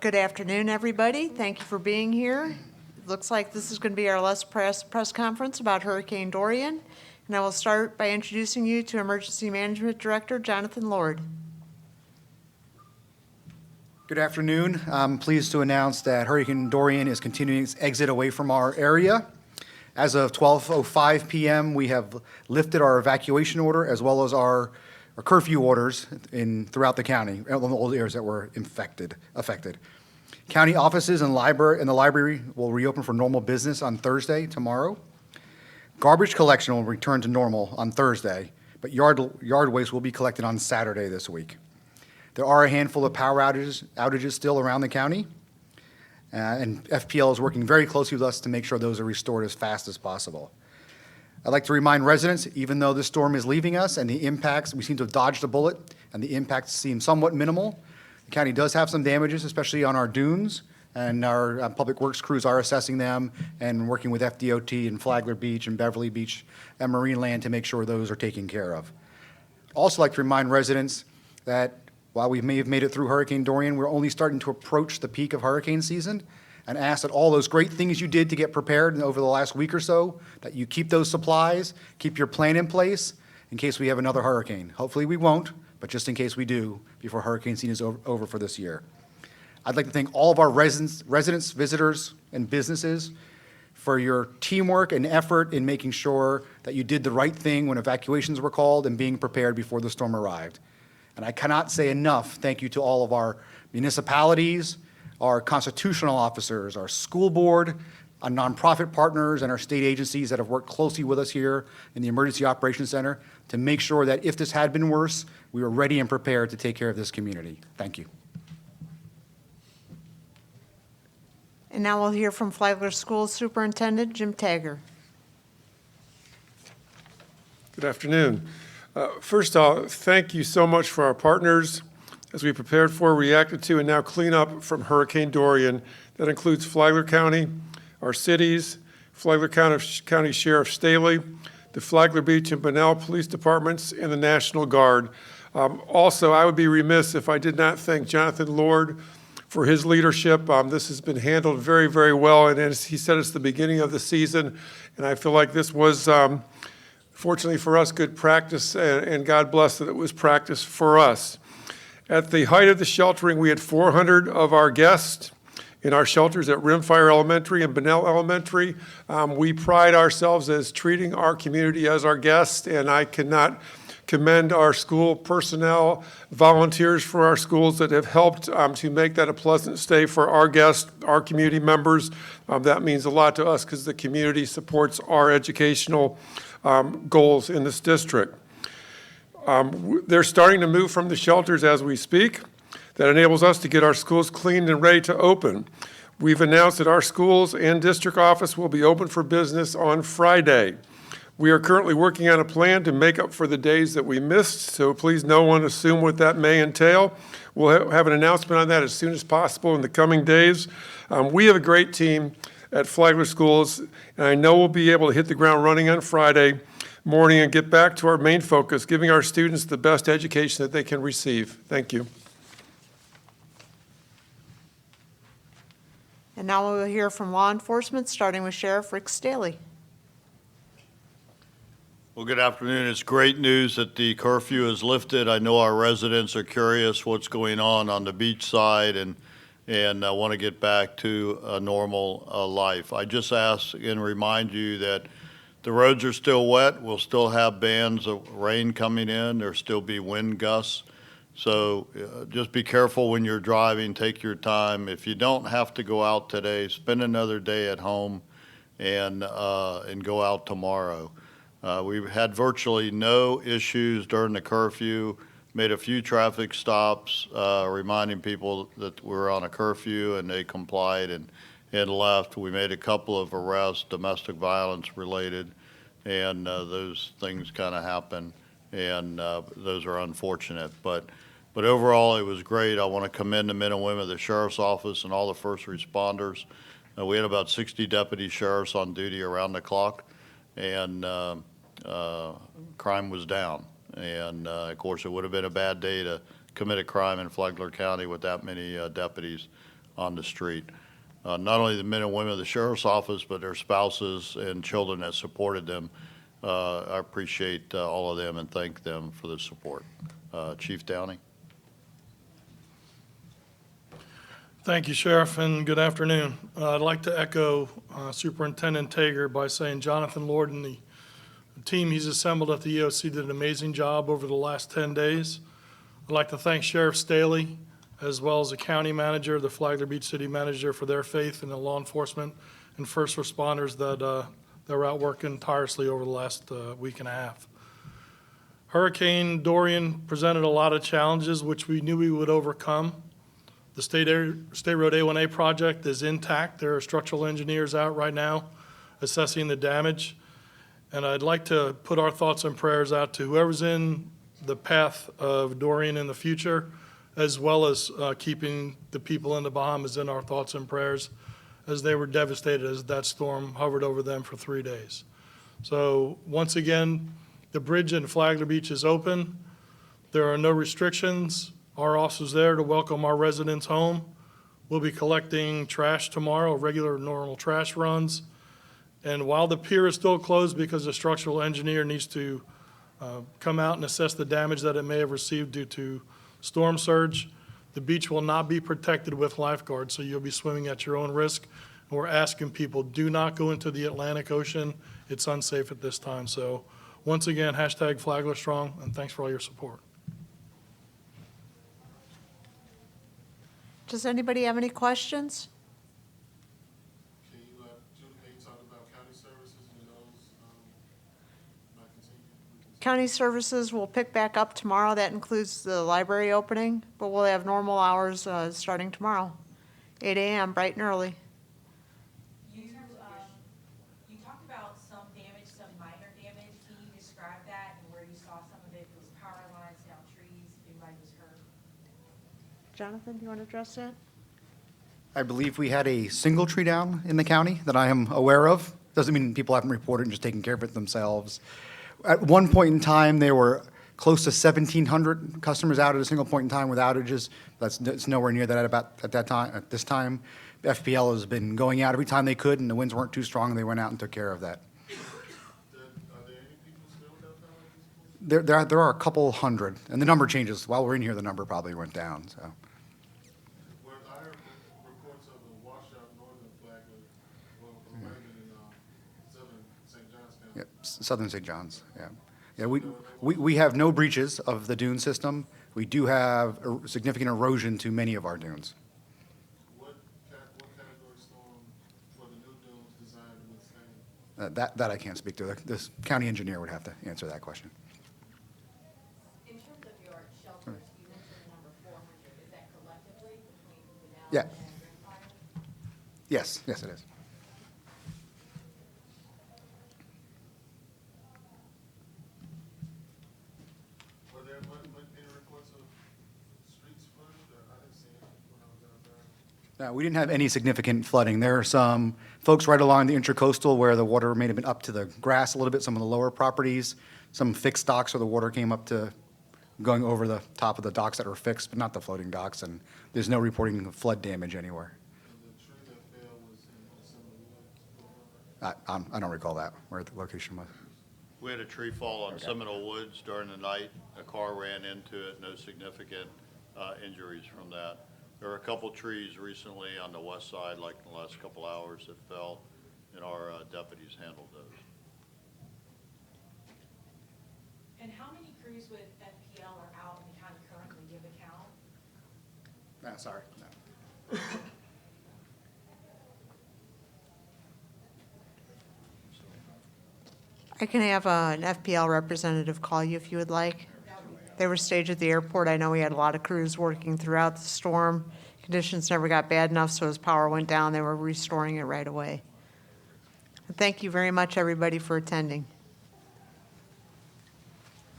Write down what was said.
Good afternoon, everybody. Thank you for being here. It looks like this is going to be our last press conference about Hurricane Dorian. And I will start by introducing you to Emergency Management Director Jonathan Lord. Good afternoon. I'm pleased to announce that Hurricane Dorian is continuing its exit away from our area. As of 12:05 p.m., we have lifted our evacuation order as well as our curfew orders throughout the county, all the areas that were affected. County offices and the library will reopen for normal business on Thursday, tomorrow. Garbage collection will return to normal on Thursday, but yard waste will be collected on Saturday this week. There are a handful of power outages still around the county, and FPL is working very closely with us to make sure those are restored as fast as possible. I'd like to remind residents, even though this storm is leaving us and the impacts, we seem to have dodged a bullet, and the impacts seem somewhat minimal. The county does have some damages, especially on our dunes, and our public works crews are assessing them and working with FDOT and Flagler Beach and Beverly Beach and Marine Land to make sure those are taken care of. Also like to remind residents that while we may have made it through Hurricane Dorian, we're only starting to approach the peak of hurricane season, and ask that all those great things you did to get prepared over the last week or so, that you keep those supplies, keep your plan in place in case we have another hurricane. Hopefully we won't, but just in case we do, before hurricane season is over for this year. I'd like to thank all of our residents, visitors, and businesses for your teamwork and effort in making sure that you did the right thing when evacuations were called and being prepared before the storm arrived. And I cannot say enough thank you to all of our municipalities, our constitutional officers, our school board, our nonprofit partners, and our state agencies that have worked closely with us here in the Emergency Operations Center to make sure that if this had been worse, we were ready and prepared to take care of this community. Thank you. And now we'll hear from Flagler School Superintendent Jim Taggart. Good afternoon. First off, thank you so much for our partners as we prepared for, reacted to, and now clean up from Hurricane Dorian. That includes Flagler County, our cities, Flagler County Sheriff Staley, the Flagler Beach and Bunnell Police Departments, and the National Guard. Also, I would be remiss if I did not thank Jonathan Lord for his leadership. This has been handled very, very well, and as he said, it's the beginning of the season, and I feel like this was, fortunately for us, good practice, and God bless that it was practice for us. At the height of the sheltering, we had 400 of our guests in our shelters at Rimfire Elementary and Bunnell Elementary. We pride ourselves as treating our community as our guests, and I cannot commend our school personnel, volunteers for our schools that have helped to make that a pleasant stay for our guests, our community members. That means a lot to us because the community supports our educational goals in this district. They're starting to move from the shelters as we speak. That enables us to get our schools cleaned and ready to open. We've announced that our schools and district office will be open for business on Friday. We are currently working on a plan to make up for the days that we missed, so please no one assume what that may entail. We'll have an announcement on that as soon as possible in the coming days. We have a great team at Flagler Schools, and I know we'll be able to hit the ground running on Friday morning and get back to our main focus, giving our students the best education that they can receive. Thank you. And now we'll hear from law enforcement, starting with Sheriff Rick Staley. Well, good afternoon. It's great news that the curfew is lifted. I know our residents are curious what's going on the beach side and want to get back to a normal life. I just ask and remind you that the roads are still wet. We'll still have bands of rain coming in. There'll still be wind gusts. So just be careful when you're driving. Take your time. If you don't have to go out today, spend another day at home and go out tomorrow. We've had virtually no issues during the curfew. Made a few traffic stops, reminding people that we're on a curfew, and they complied and left. We made a couple of arrests, domestic violence related, and those things kind of happen, and those are unfortunate. But overall, it was great. I want to commend the men and women of the Sheriff's Office and all the first responders. We had about 60 deputy sheriffs on duty around the clock, and crime was down. And of course, it would have been a bad day to commit a crime in Flagler County with that many deputies on the street. Not only the men and women of the sheriff's office, but their spouses and children that supported them. I appreciate all of them and thank them for the support. Chief Downey. Thank you, Sheriff, and good afternoon. I'd like to echo Superintendent Tager by saying Jonathan Lord and the team he's assembled at the EOC did an amazing job over the last 10 days. I'd like to thank Sheriff Staley, as well as the county manager, the Flagler Beach City manager, for their faith in the law enforcement and first responders that were out working tirelessly over the last week and a half. Hurricane Dorian presented a lot of challenges, which we knew we would overcome. The State Road A1A project is intact. There are structural engineers out right now assessing the damage. And I'd like to put our thoughts and prayers out to whoever's in the path of Dorian in the future, as well as keeping the people in the Bahamas in our thoughts and prayers, as they were devastated as that storm hovered over them for 3 days. So once again, the bridge in Flagler Beach is open. There are no restrictions. Our office is there to welcome our residents home. We'll be collecting trash tomorrow, regular normal trash runs. And while the pier is still closed because the structural engineer needs to come out and assess the damage that it may have received due to storm surge, the beach will not be protected with lifeguards, so you'll be swimming at your own risk. And we're asking people, do not go into the Atlantic Ocean. It's unsafe at this time. So once again, hashtag Flagler Strong, and thanks for all your support. Does anybody have any questions? Can you talk about county services and those, might continue? County services will pick back up tomorrow. That includes the library opening, but we'll have normal hours starting tomorrow, 8 a.m., bright and early. You talked about some damage, some minor damage. Can you describe that and where you saw some of it? It was power lines, down trees, anybody was hurt? Jonathan, do you want to address that? I believe we had a single tree down in the county that I am aware of. Doesn't mean people haven't reported and just taken care of it themselves. At one point in time, there were close to 1,700 customers out at a single point in time with outages. That's nowhere near that at that time. At this time, FPL has been going out every time they could, and the winds weren't too strong, and they went out and took care of that. Are there any people still without power at this point? There are a couple hundred, and the number changes. While we're in here, the number probably went down, so. Where I heard reports of a washout northern Flagler, well, raining in, southern St. Johns County. Yeah, Southern St. John's, yeah. Yeah, we have no breaches of the dune system. We do have significant erosion to many of our dunes. What category storm for the new dunes designed to withstand? That I can't speak to. The county engineer would have to answer that question. In terms of your shelters, you mentioned the number 400. Is that collectively between the now Yeah. and Ring Fire? Yes, yes, it is. Were there any reports of streets flooded, or I didn't see it when I was out there? No, we didn't have any significant flooding. There are some folks right along the intercoastal where the water may have been up to the grass a little bit, some of the lower properties, some fixed docks where the water came up to going over the top of the docks that were fixed, but not the floating docks, and there's no reporting of flood damage anywhere. And the tree that fell was in some of the woods? I don't recall that, where the location was. We had a tree fall on Seminole Woods during the night. A car ran into it, no significant injuries from that. There were a couple trees recently on the west side, like in the last couple hours, that fell, and our deputies handled those. And how many crews with FPL are out in the county currently? Give a count? No, sorry, no. I can have an FPL representative call you if you would like. They were staged at the airport. I know we had a lot of crews working throughout the storm. Conditions never got bad enough, so as power went down, they were restoring it right away. Thank you very much, everybody, for attending.